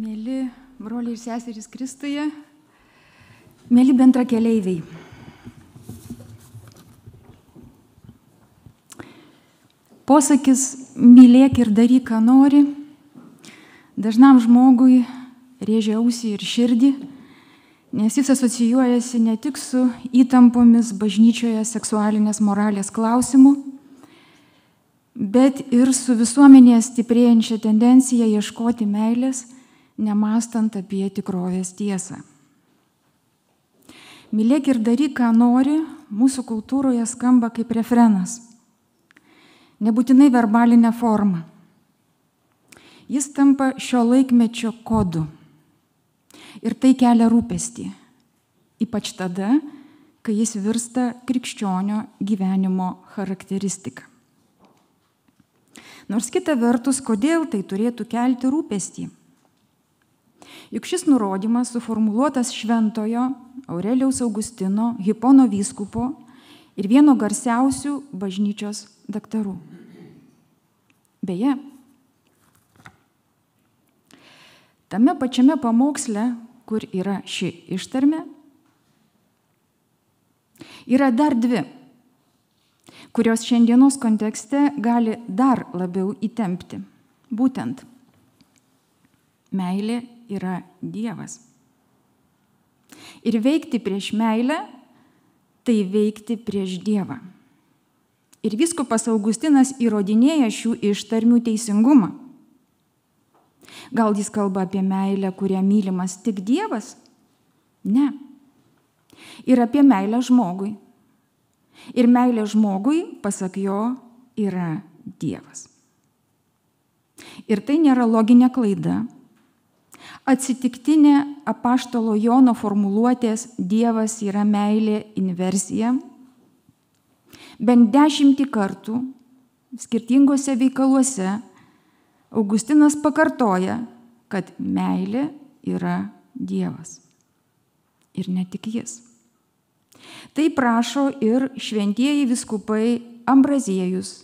Mėly broliai ir seserys Kristuje, mėly bendrakeleiviai. Posakis mylėk ir daryk, ką nori, dažnam žmogui rėžia ausį ir širdį, nes jis asocijuojasi ne tik su įtampomis bažnyčioje seksualinės moralės klausimu, bet ir su visuomenėje stiprėjančia tendencija ieškoti meilės, nemąstant apie tikrovės tiesą. Mylėk ir daryk, ką nori, mūsų kultūroje skamba kaip refrenas, nebūtinai verbalinė forma. Jis tampa šio laikmečio kodu ir tai kelia rūpestį, ypač tada, kai jis virsta krikščionio gyvenimo charakteristika. Nors kita vertus, kodėl tai turėtų kelti rūpestį? Juk šis nurodymas suformuluotas šventojo Aurelijaus Augustino, Hipono vyskupo ir vieno garsiausių bažnyčios daktarų. Beje, tame pačiame pamoksle, kur yra ši ištarmė, yra dar dvi, kurios šiandienos kontekste gali dar labiau įtempti. Būtent, meilė yra Dievas. Ir veikti prieš meilę, tai veikti prieš Dievą. Ir vyskupas Augustinas įrodinėja šių ištarmių teisingumą. Gal jis kalba apie meilę, kuria mylimas tik Dievas? Ne. Ir apie meilę žmogui. Ir meilė žmogui, pasak jo, yra Dievas. Ir tai nėra loginė klaida. Atsitiktinė apaštalo Jono formuluotės Dievas yra meilė inversija. Bent 10 kartų skirtingose veikaluose Augustinas pakartoja, kad meilė yra Dievas. Ir ne tik jis. Tai prašo ir šventieji vyskupai Ambraziejus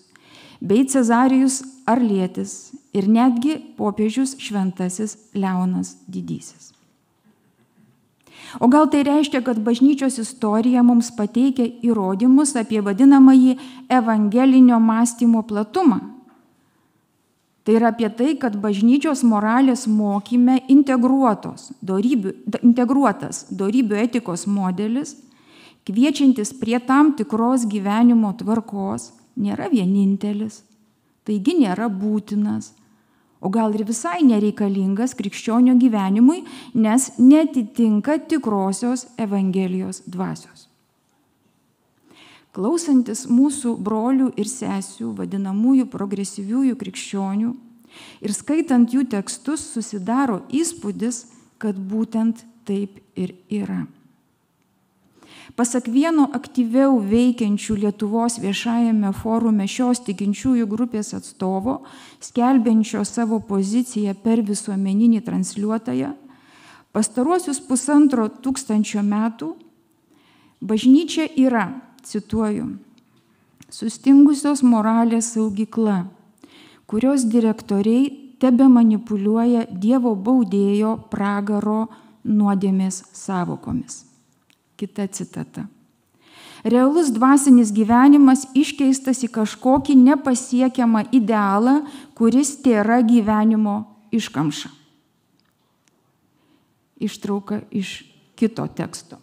bei Cezarijus Arlietis ir netgi popiežius šventasis Leonas Didysis. O gal tai reiškia, kad bažnyčios istorija mums pateikia įrodymus apie vadinamąjį evangelinio mąstymo platumą? Tai yra apie tai, kad bažnyčios moralės mokyme integruotas dorybių etikos modelis, kviečiantis prie tam tikros gyvenimo tvarkos, nėra vienintelis, taigi nėra būtinas, o gal ir visai nereikalingas krikščionio gyvenimui, nes neatitinka tikrosios Evangelijos dvasios. Klausantis mūsų brolių ir sesių, vadinamųjų progresyviųjų krikščionių, ir skaitant jų tekstus, susidaro įspūdis, kad būtent taip ir yra. Pasak vieno aktyviau veikiančių Lietuvos viešajame forume šios tikinčiųjų grupės atstovo, skelbiančio savo poziciją per visuomeninį transliuotoją, pastaruosius 1500 metų bažnyčia yra, cituoju, sustingusios moralės saugykla, kurios direktoriai tebe manipuliuoja Dievo baudėjo pragaro nuodėmės sąvokomis. Kita citata. Realus dvasinis gyvenimas iškeistas į kažkokį nepasiekiamą idealą, kuris tėra gyvenimo iškamša. Ištrauka iš kito teksto.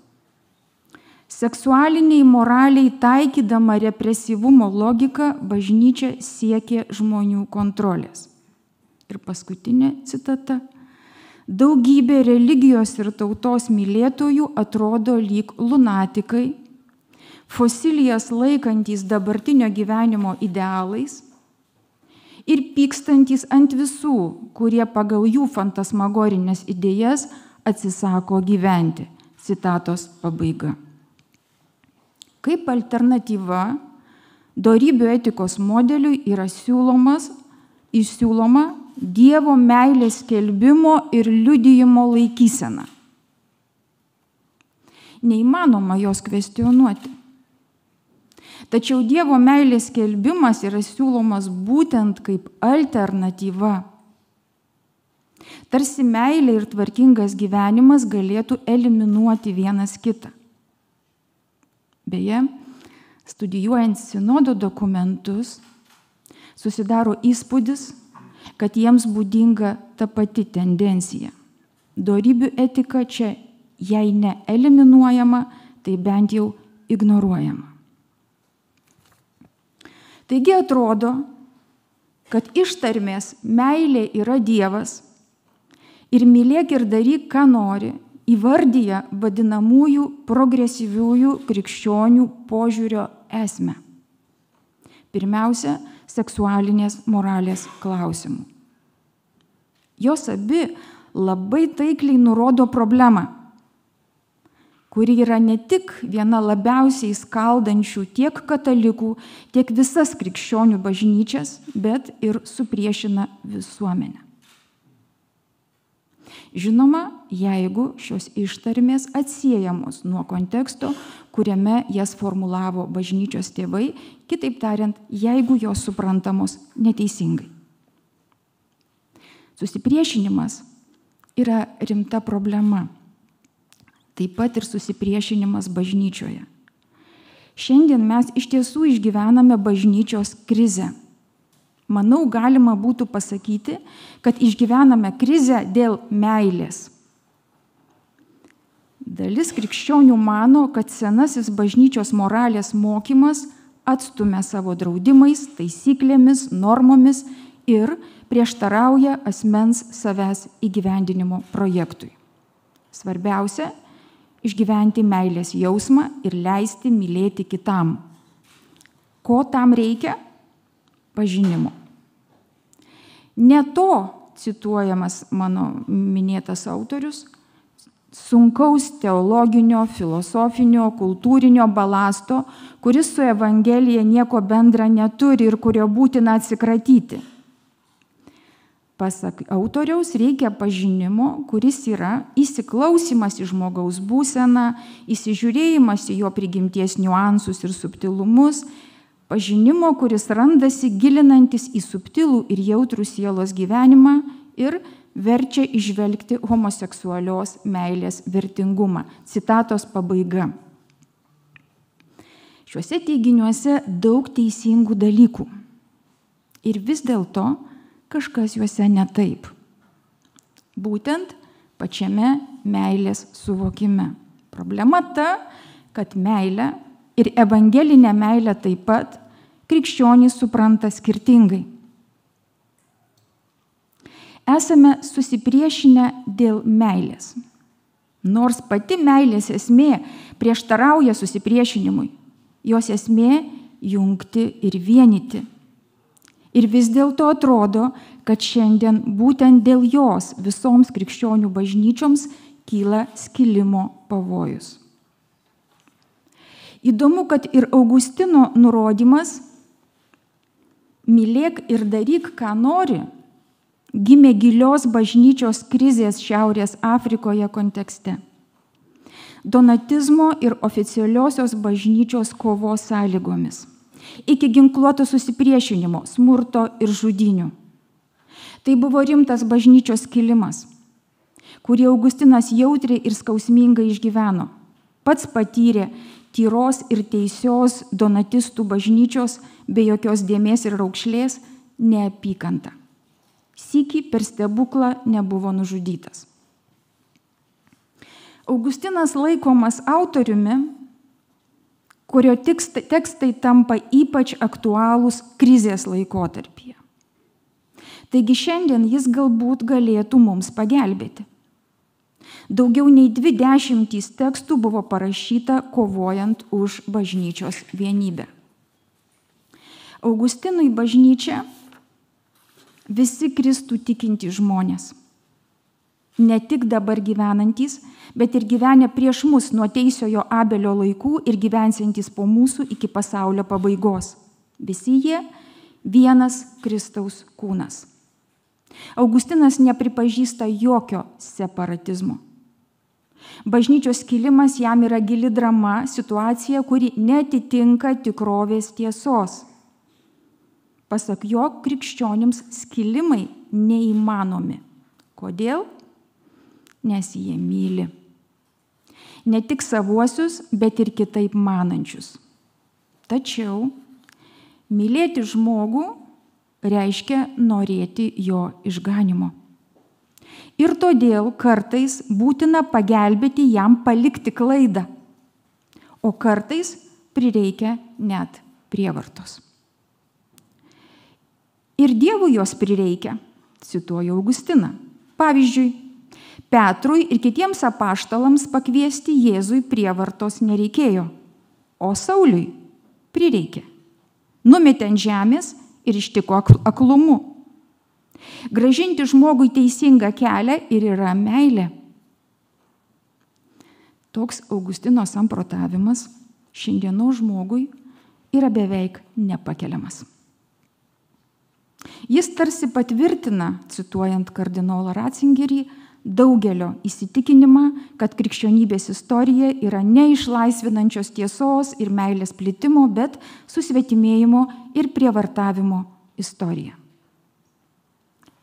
Seksualiniai moraliai taikydama represyvumo logiką, bažnyčia siekė žmonių kontrolės. Ir paskutinė citata. Daugybė religijos ir tautos mylėtojų atrodo lyg lunatikai, fosilijas laikantys dabartinio gyvenimo idealais ir pykstantys ant visų, kurie pagal jų fantasmagorinės idėjas atsisako gyventi. Citatos pabaiga. Kaip alternatyva dorybių etikos modeliui yra siūloma Dievo meilės skelbimo ir liudijimo laikysena. Neįmanoma jos kvestionuoti. Tačiau Dievo meilės skelbimas yra siūlomas būtent kaip alternatyva. Tarsi meilė ir tvarkingas gyvenimas galėtų eliminuoti vienas kitą. Beje, studijuojant sinodo dokumentus, susidaro įspūdis, kad jiems būdinga ta pati tendencija. Dorybių etika čia, jei ne eliminuojama, tai bent jau ignoruojama. Taigi atrodo, kad ištarmės meilė yra Dievas ir mylėk ir daryk, ką nori, įvardyja vadinamųjų progresyviųjų krikščionių požiūrio esmę. Pirmiausia, seksualinės moralės klausimų. Jos abi labai taikliai nurodo problemą, kuri yra ne tik viena labiausiai skaldančių tiek katalikų, tiek visas krikščionių bažnyčias, bet ir supriešina visuomenę. Žinoma, jeigu šios ištarmės atsiejamos nuo konteksto, kuriame jas formulavo bažnyčios tėvai, kitaip tariant, jeigu jos suprantamos neteisingai. Susipriešinimas yra rimta problema. Taip pat ir susipriešinimas bažnyčioje. Šiandien mes iš tiesų išgyvename bažnyčios krizę. Manau, galima būtų pasakyti, kad išgyvename krizę dėl meilės. Dalis krikščionių mano, kad senasis bažnyčios moralės mokymas atstumia savo draudimais, taisyklėmis, normomis ir prieštarauja asmens savęs įgyvendinimo projektui. Svarbiausia – išgyventi meilės jausmą ir leisti mylėti kitam. Ko tam reikia? Pažinimo. Ne to, cituojamas mano minėtas autorius, sunkaus teologinio, filosofinio, kultūrinio balasto, kuris su Evangelija nieko bendra neturi ir kurio būtina atsikratyti. Pasak autoriaus, reikia pažinimo, kuris yra įsiklausimas į žmogaus būseną, įsižiūrėjimas į jo prigimties niuansus ir subtilumus, pažinimo, kuris randasi gilinantis į subtilų ir jautrų sielos gyvenimą ir verčia išvelgti homoseksualios meilės vertingumą. Citatos pabaiga. Šiuose teiginiuose daug teisingų dalykų. Ir vis dėlto kažkas juose ne taip. Būtent pačiame meilės suvokime. Problema ta, kad meilę ir evangelinę meilę taip pat krikščionys supranta skirtingai. Esame susipriešinę dėl meilės. Nors pati meilės esmė prieštarauja susipriešinimui, jos esmė jungti ir vienyti. Ir vis dėlto atrodo, kad šiandien būtent dėl jos visoms krikščionių bažnyčioms kyla skilimo pavojus. Įdomu, kad ir Augustino nurodymas mylėk ir daryk, ką nori, gimė gilios bažnyčios krizės Šiaurės Afrikoje kontekste. Donatizmo ir oficialiosios bažnyčios kovos sąlygomis. Iki ginkluoto susipriešinimo, smurto ir žudynių. Tai buvo rimtas bažnyčios skilimas, kurį Augustinas jautriai ir skausmingai išgyveno. Pats patyrė tyros ir teisios donatistų bažnyčios be jokios dėmės ir raukšlės neapykantą. Sykį per stebuklą nebuvo nužudytas. Augustinas laikomas autoriumi, kurio tekstai tampa ypač aktualūs krizės laikotarpyje. Taigi šiandien jis galbūt galėtų mums pagelbėti. Daugiau nei 20 tekstų buvo parašyta kovojant už bažnyčios vienybę. Augustinui bažnyčia visi Kristų tikintys žmonės. Ne tik dabar gyvenantys, bet ir gyvenę prieš mus nuo teisiojo Abelio laikų ir gyvensiantys po mūsų iki pasaulio pabaigos. Visi jie vienas Kristaus kūnas. Augustinas nepripažįsta jokio separatizmo. Bažnyčios skilimas jam yra gili drama, situacija, kuri neatitinka tikrovės tiesos. Pasak jo, krikščionims skilimai neįmanomi. Kodėl? Nes jie myli. Ne tik savuosius, bet ir kitaip manančius. Tačiau mylėti žmogų reiškia norėti jo išganimo. Ir todėl kartais būtina pagelbėti jam palikti klaidą, o kartais prireikia net prievartos. Ir Dievui jos prireikia, cituoju Augustiną. Pavyzdžiui, Petrui ir kitiems apaštalams pakviesti Jėzui prievartos nereikėjo, o Sauliui prireikė. Numetė ant žemės ir ištiko aklumu. Grąžinti žmogui teisingą kelią ir yra meilė. Toks Augustino samprotavimas šiandienos žmogui yra beveik nepakeliamas. Jis tarsi patvirtina, cituojant kardinolą Ratzingerį, daugelio įsitikinimą, kad krikščionybės istorija yra ne išlaisvinančios tiesos ir meilės plitimo, bet susvetimėjimo ir prievartavimo istorija.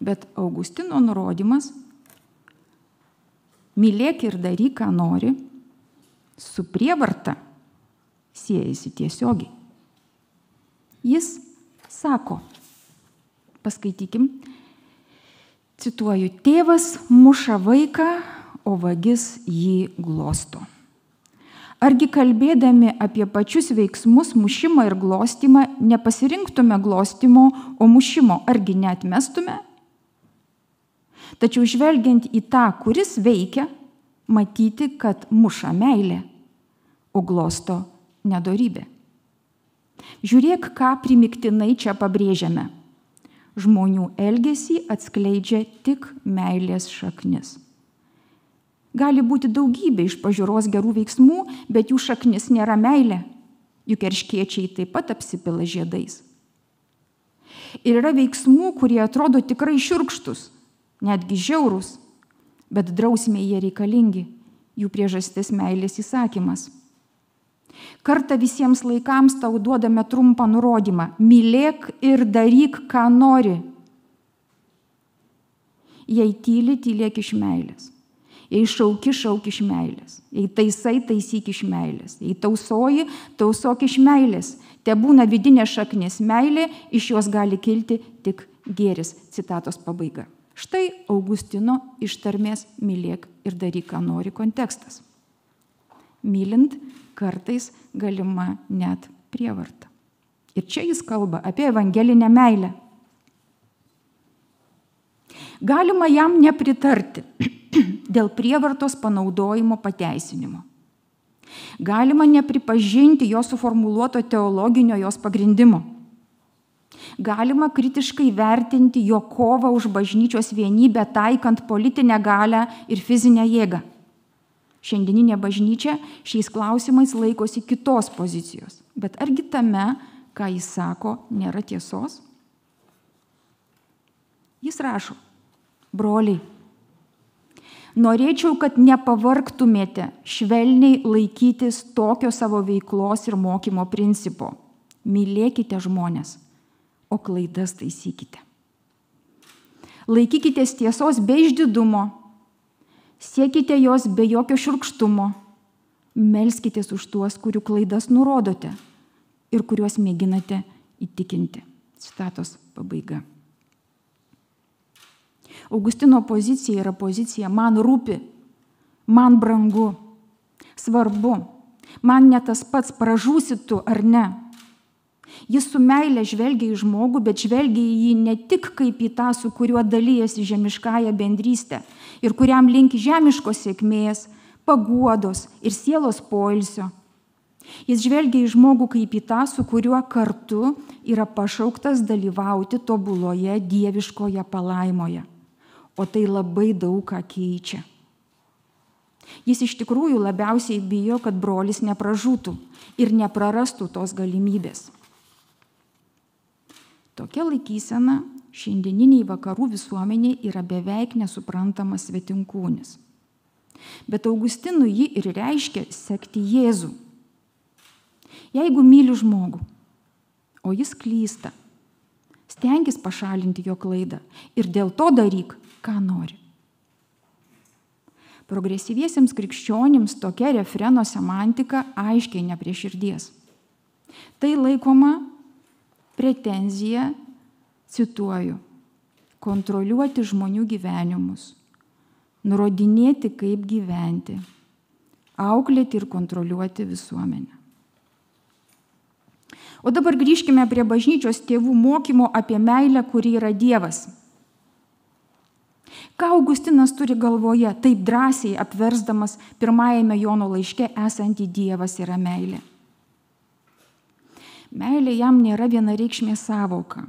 Bet Augustino nurodymas mylėk ir daryk, ką nori, su prievarta siejasi tiesiogiai. Jis sako, paskaitykim, cituoju, tėvas muša vaiką, o vagis jį glosto. Argi kalbėdami apie pačius veiksmus, mušimą ir glostymą, nepasirinktume glostymo, o mušimo, argi neatmestume? Tačiau žvelgiant į tą, kuris veikia, matyti, kad muša meilė, o glosto nedorybė. Žiūrėk, ką primygtinai čia pabrėžiame. Žmonių elgesį atskleidžia tik meilės šaknis. Gali būti daugybė iš pažiūros gerų veiksmų, bet jų šaknis nėra meilė, juk erškėčiai taip pat apsipila žiedais. Ir yra veiksmų, kurie atrodo tikrai šiurkštus, netgi žiaurūs, bet drausmei jie reikalingi, jų priežastis meilės įsakymas. Kartą visiems laikams tau duodame trumpą nurodymą – mylėk ir daryk, ką nori. Jei tyli, tylėk iš meilės. Jei šauki, šauk iš meilės. Jei taisai, taisyk iš meilės. Jei tausoji, tausok iš meilės. Te būna vidinė šaknis meilė, iš jos gali kilti tik gėris. Citatos pabaiga. Štai Augustino ištarmės mylėk ir daryk, ką nori kontekstas. Mylint kartais galima net prievarta. Ir čia jis kalba apie evangelinę meilę. Galima jam nepritarti dėl prievartos panaudojimo pateisinimo. Galima nepripažinti jo suformuluoto teologinio jos pagrindimo. Galima kritiškai vertinti jo kovą už bažnyčios vienybę, taikant politinę galią ir fizinę jėgą. Šiandieninė bažnyčia šiais klausimais laikosi kitos pozicijos. Bet argi tame, ką jis sako, nėra tiesos? Jis rašo, broliai, norėčiau, kad nepavargtumėte švelniai laikytis tokio savo veiklos ir mokymo principo. Mylėkite žmones, o klaidas taisykite. Laikykitės tiesos be išdidumo, siekite jos be jokio šiurkštumo, melskitės už tuos, kurių klaidas nurodote ir kuriuos mėginate įtikinti. Citatos pabaiga. Augustino pozicija yra pozicija man rūpi, man brangu, svarbu, man ne tas pats pražūsi tu ar ne. Jis su meile žvelgia į žmogų, bet žvelgia į jį ne tik kaip į tą, su kuriuo dalyjasi žemiškąją bendrystę ir kuriam linki žemiškos sėkmės, paguodos ir sielos poilsio. Jis žvelgia į žmogų kaip į tą, su kuriuo kartu yra pašauktas dalyvauti tobuloje dieviškoje palaimoje. O tai labai daug ką keičia. Jis iš tikrųjų labiausiai bijo, kad brolis nepražūtų ir neprarastų tos galimybės. Tokia laikysena šiandieniniai vakarų visuomeniai yra beveik nesuprantamas svetinkūnis. Bet Augustinui jį ir reiškia sekti Jėzų. Jeigu myli žmogų, o jis klysta, stenkis pašalinti jo klaidą ir dėl to daryk, ką nori. Progresyviesiems krikščionims tokia refreno semantika aiškiai ne prie širdies. Tai laikoma pretenzija, cituoju, kontroliuoti žmonių gyvenimus, nurodinėti, kaip gyventi, auklėti ir kontroliuoti visuomenę. O dabar grįžkime prie bažnyčios tėvų mokymo apie meilę, kuri yra Dievas. Ką Augustinas turi galvoje, taip drąsiai apversdamas pirmajame Jono laiške esantį Dievas yra meilė? Meilė jam nėra vienareikšmė sąvoka.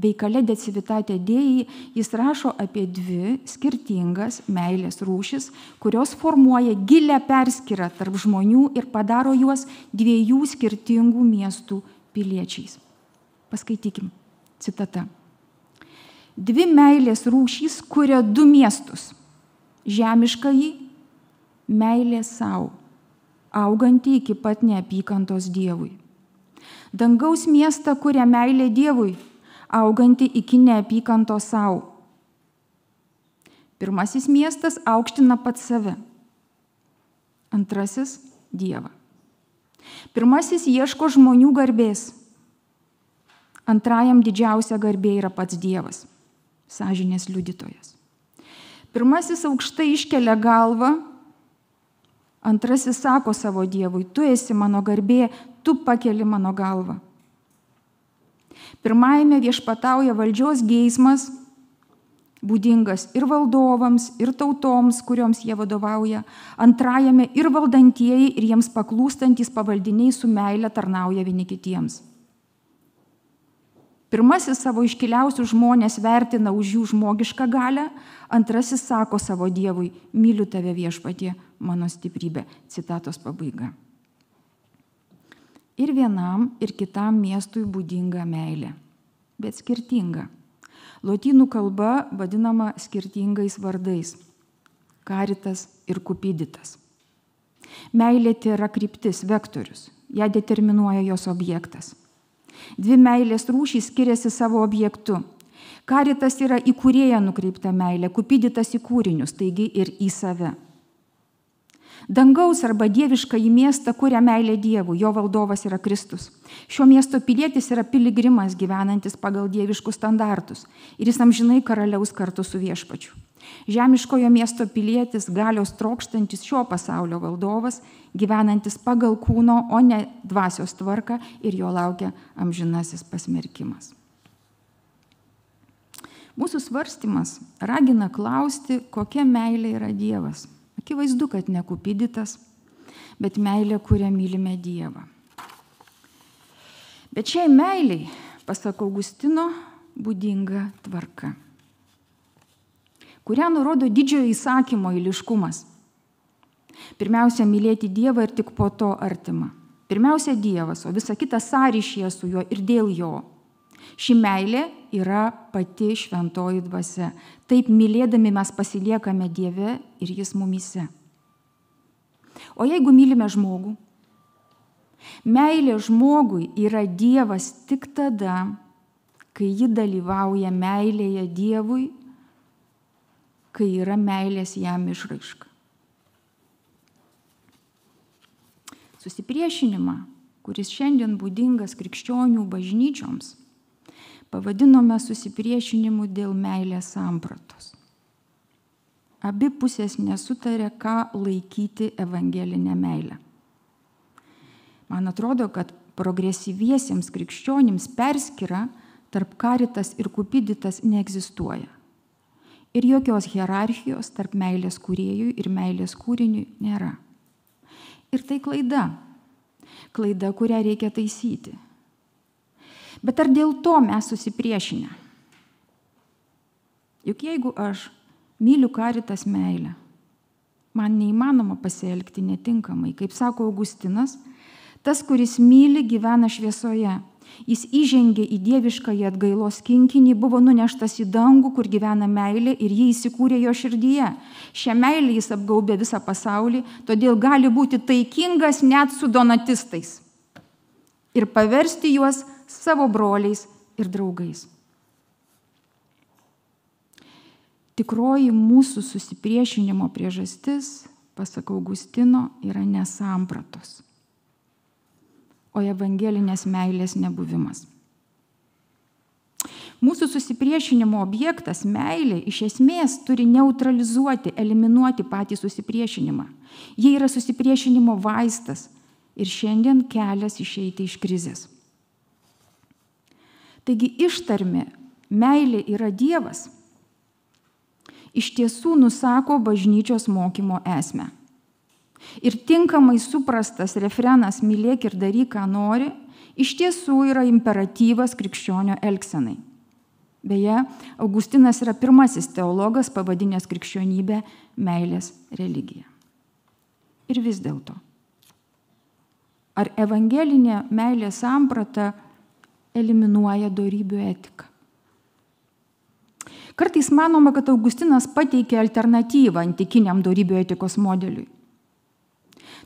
Veikale De Civitate Dei jis rašo apie dvi skirtingas meilės rūšis, kurios formuoja gilią perskyrą tarp žmonių ir padaro juos dviejų skirtingų miestų piliečiais. Paskaitykim, citata. Dvi meilės rūšys kuria du miestus. Žemiškąjį meilė savo, auganti iki pat neapykantos Dievui. Dangaus miestą kuria meilė Dievui, auganti iki neapykantos savo. Pirmasis miestas aukština pats save, antrasis Dievą. Pirmasis ieško žmonių garbės, antrajam didžiausia garbė yra pats Dievas, sąžinės liudytojas. Pirmasis aukštai iškelia galvą, antrasis sako savo Dievui, tu esi mano garbė, tu pakeli mano galvą. Pirmajame viešpatauja valdžios geismas, būdingas ir valdovams, ir tautoms, kurioms jie vadovauja. Antrajame ir valdantieji, ir jiems paklūstantys pavaldiniai su meile tarnauja vieni kitiems. Pirmasis savo iškiliausius žmonės vertina už jų žmogišką galią, antrasis sako savo Dievui, myliu tave viešpatie, mano stiprybė. Citatos pabaiga. Ir vienam, ir kitam miestui būdinga meilė, bet skirtinga. Lotynų kalba vadinama skirtingais vardais – Caritas ir Cupiditas. Meilė tai yra kryptis, vektorius, ją determinuoja jos objektas. Dvi meilės rūšys skiriasi savo objektu. Caritas yra į kūrėją nukreipta meilė, Cupiditas į kūrinius, taigi ir į save. Dangaus arba dieviškąjį miestą kuria meilė Dievui, jo valdovas yra Kristus. Šio miesto pilietis yra piligrimas gyvenantis pagal dieviškus standartus ir jis amžinai karaliaus kartu su viešpačiu. Žemiškojo miesto pilietis, galios trokštantis šio pasaulio valdovas, gyvenantis pagal kūno, o ne dvasios tvarką ir jo laukia amžinasis pasmerkimas. Mūsų svarstymas ragina klausti, kokia meilė yra Dievas. Akivaizdu, kad ne Cupiditas, bet meilė, kurią mylime Dievą. Bet šiai meiliai, pasak Augustino, būdinga tvarka, kurią nurodo didžiojo įsakymo eiliškumas. Pirmiausia, mylėti Dievą ir tik po to artimą. Pirmiausia, Dievas, o visa kita sąryšyje su juo ir dėl jo. Ši meilė yra pati šventoji dvasia. Taip mylėdami mes pasiliekame Dieve ir jis mumyse. O jeigu mylime žmogų, meilė žmogui yra Dievas tik tada, kai ji dalyvauja meilėje Dievui, kai yra meilės jam išraiška. Susipriešinimą, kuris šiandien būdingas krikščionių bažnyčioms, pavadinome susipriešinimu dėl meilės sampratos. Abi pusės nesutarė, ką laikyti evangelinę meilę. Man atrodo, kad progresyviesiems krikščionims perskyra tarp Caritas ir Cupiditas neegzistuoja. Ir jokios hierarchijos tarp meilės kūrėjui ir meilės kūriniui nėra. Ir tai klaida. Klaida, kurią reikia taisyti. Bet ar dėl to mes susipriešinę? Juk jeigu aš myliu Caritas meilę, man neįmanoma pasielgti netinkamai. Kaip sako Augustinas, tas, kuris myli, gyvena šviesoje. Jis įžengė į dieviškąjį atgailos kinkinį, buvo nuneštas į dangų, kur gyvena meilė ir jį įsikūrė jo širdyje. Šią meilę jis apgaubė visą pasaulį, todėl gali būti taikingas net su donatistais ir paversti juos savo broliais ir draugais. tikroji mūsų susipriešinimo priežastis, pasak Augustino, yra ne sampratos, o evangelinės meilės nebuvimas. Mūsų susipriešinimo objektas, meilė, iš esmės turi neutralizuoti, eliminuoti patį susipriešinimą. Jie yra susipriešinimo vaistas ir šiandien kelias išeiti iš krizės. Taigi ištarmė meilė yra Dievas iš tiesų nusako bažnyčios mokymo esmę. Ir tinkamai suprastas refrenas mylėk ir daryk, ką nori, iš tiesų yra imperatyvas krikščionio elgsenai. Beje, Augustinas yra pirmasis teologas pavadinęs krikščionybę meilės religija. Ir vis dėlto, ar evangelinė meilės samprata eliminuoja dorybių etiką? Kartais manoma, kad Augustinas pateikė alternatyvą antikiniam dorybių etikos modeliui.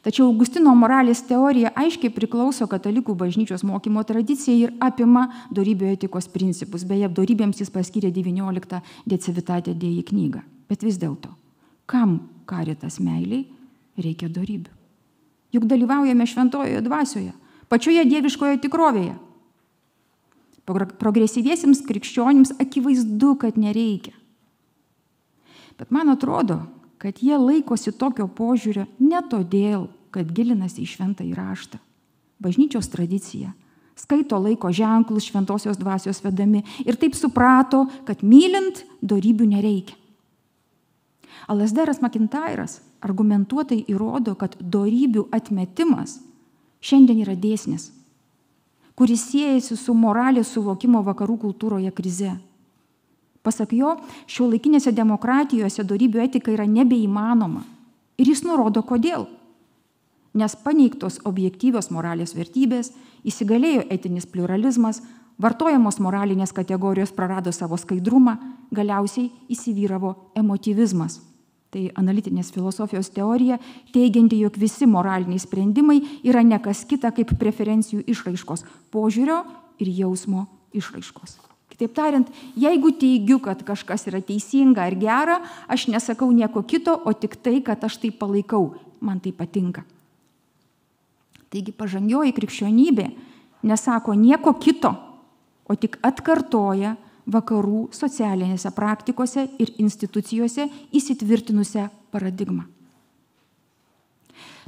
Tačiau Augustino moralės teorija aiškiai priklauso katalikų bažnyčios mokymo tradicijai ir apima dorybių etikos principus. Beje, dorybėms jis paskyrė 19 De Civitate Dei knygą. Bet vis dėlto, kam caritas meiliai reikia dorybių? Juk dalyvaujame šventojoje dvasioje, pačioje dieviškoje tikrovėje. Progresyviesiems krikščionims akivaizdu, kad nereikia. Bet man atrodo, kad jie laikosi tokio požiūrio ne todėl, kad gilinasi į šventąjį raštą, bažnyčios tradiciją, skaito laiko ženklus šventosios dvasios vedami ir taip suprato, kad mylint dorybių nereikia. Alasdaras MacIntyras argumentuotai įrodo, kad dorybių atmetimas šiandien yra dėsnis, kuris siejasi su moralės suvokimo vakarų kultūroje krize. Pasak jo, šiuolaikinėse demokratijose dorybių etika yra nebeįmanoma. Ir jis nurodo, kodėl. Nes paneigtos objektyvios moralės vertybės, įsigalėjo etinis pliuralizmas, vartojamos moralinės kategorijos prarado savo skaidrumą, galiausiai įsivyravo emotyvizmas. Tai analitinės filosofijos teorija, teigianti, jog visi moraliniai sprendimai yra ne kas kita kaip preferencijų išraiškos, požiūrio ir jausmo išraiškos. Kitaip tariant, jeigu teigiu, kad kažkas yra teisinga ar gera, aš nesakau nieko kito, o tik tai, kad aš tai palaikau, man tai patinka. Taigi pažangioji krikščionybė nesako nieko kito, o tik atkartoja vakarų socialinėse praktikose ir institucijose įsitvirtinusią paradigmą.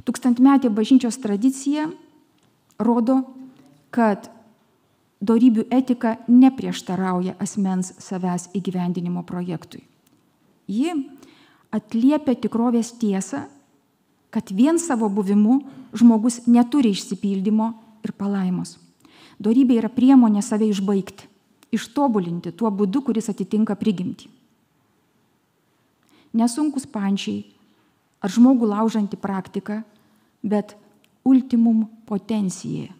Tūkstantmetė bažnyčios tradicija rodo, kad dorybių etika neprieštarauja asmens savęs įgyvendinimo projektui. Ji atliepia tikrovės tiesą, kad vien savo buvimu žmogus neturi išsipildymo ir palaimos. Dorybė yra priemonė save išbaigti, ištobulinti tuo būdu, kuris atitinka prigimtį. Nesunkus pančiai ar žmogų laužanti praktika, bet ultimum potencijai.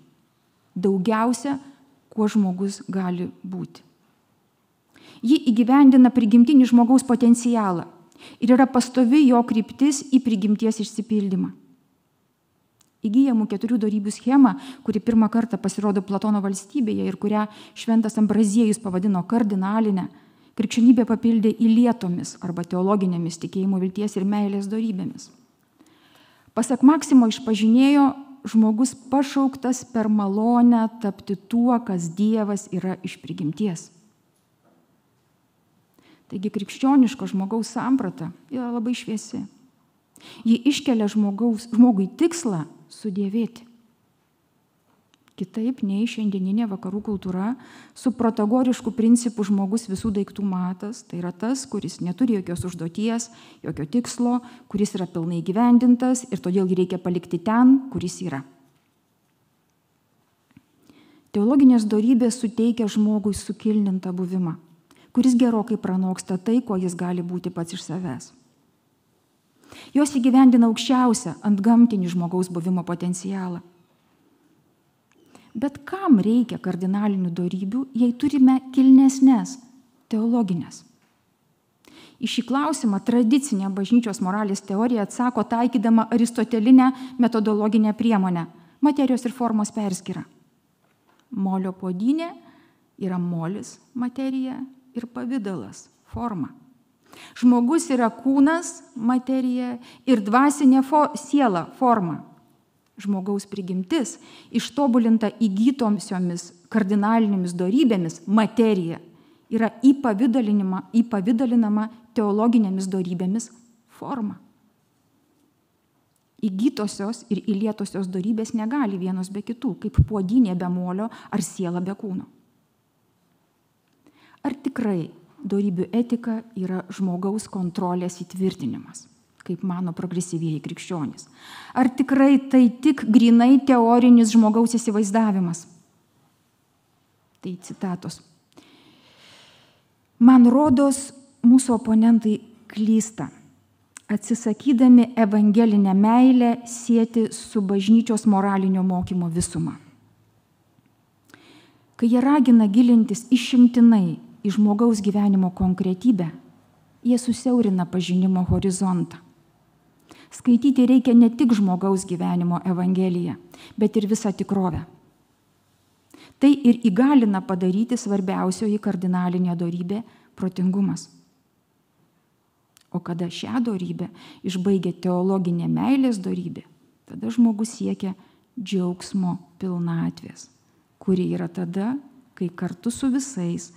Daugiausia, kuo žmogus gali būti. Ji įgyvendina prigimtinį žmogaus potencialą ir yra pastovi jo kryptis į prigimties išsipildymą. Įgyjamų 4 dorybių schemą, kuri pirmą kartą pasirodo Platono valstybėje ir kurią šventas Ambraziejus pavadino kardinalinę, krikščionybė papildė įlietomis arba teologinėmis tikėjimo, vilties ir meilės dorybėmis. Pasak Maksimo išpažinėjo, žmogus pašauktas per malonę tapti tuo, kas Dievas yra iš prigimties. Taigi krikščioniško žmogaus samprata yra labai šviesi. Ji iškelia žmogui tikslą sudievėti. Kitaip nei šiandieninė vakarų kultūra, su protagorišku principu žmogus visų daiktų matas, tai yra tas, kuris neturi jokios užduoties, jokio tikslo, kuris yra pilnai gyvendintas ir todėl jį reikia palikti ten, kuris yra. Teologinės dorybės suteikia žmogui sukilnintą buvimą, kuris gerokai pranoksta tai, ko jis gali būti pats iš savęs. Jos įgyvendina aukščiausią antgamtinį žmogaus buvimo potencialą. Bet kam reikia kardinalinių dorybių, jei turime kilnesnės, teologinės? Į šį klausimą tradicinė bažnyčios moralės teorija atsako taikydama aristotelinę metodologinę priemonę – materijos ir formos perskyrą. Molio puodynė yra molis, materija ir pavidalas, forma. Žmogus yra kūnas, materija ir dvasinė siela, forma. Žmogaus prigimtis, ištobulinta įgytomsiomis kardinalinėmis dorybėmis, materija, yra įpavidalinama teologinėmis dorybėmis forma. Įgytosios ir įlietosios dorybės negali vienos be kitų, kaip puodynė be molio ar siela be kūno. Ar tikrai dorybių etika yra žmogaus kontrolės įtvirtinimas, kaip mano progresyvieji krikščionys? Ar tikrai tai tik grynai teorinis žmogaus įsivaizdavimas? Tai citatos. Man rodos, mūsų oponentai klysta, atsisakydami evangelinę meilę sieti su bažnyčios moralinio mokymo visuma. Kai jie ragina gilintis išimtinai į žmogaus gyvenimo konkretybę, jie susiaurina pažinimo horizontą. Skaityti reikia ne tik žmogaus gyvenimo evangeliją, bet ir visą tikrovę. Tai ir įgalina padaryti svarbiausioji kardinalinė dorybė – protingumas. O kada šią dorybę išbaigia teologinė meilės dorybė, tada žmogus siekia džiaugsmo pilnatvės, kuri yra tada, kai kartu su visais,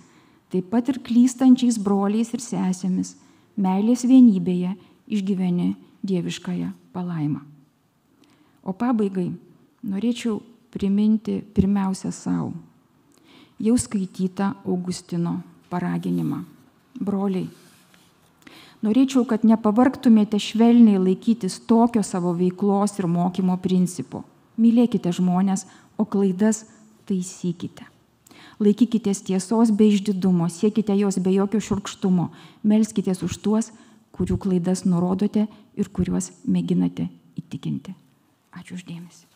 taip pat ir klystančiais broliais ir sesėmis, meilės vienybėje išgyveni dieviškąją palaimą. O pabaigai norėčiau priminti pirmiausia savo jau skaitytą Augustino paraginimą. Broliai, norėčiau, kad nepavargtumėte švelniai laikytis tokio savo veiklos ir mokymo principo. Mylėkite žmones, o klaidas taisykite. Laikykitės tiesos be išdidumo, siekite jos be jokio šiurkštumo, melskitės už tuos, kurių klaidas nurodote ir kuriuos mėginate įtikinti. Ačiū už dėmesį.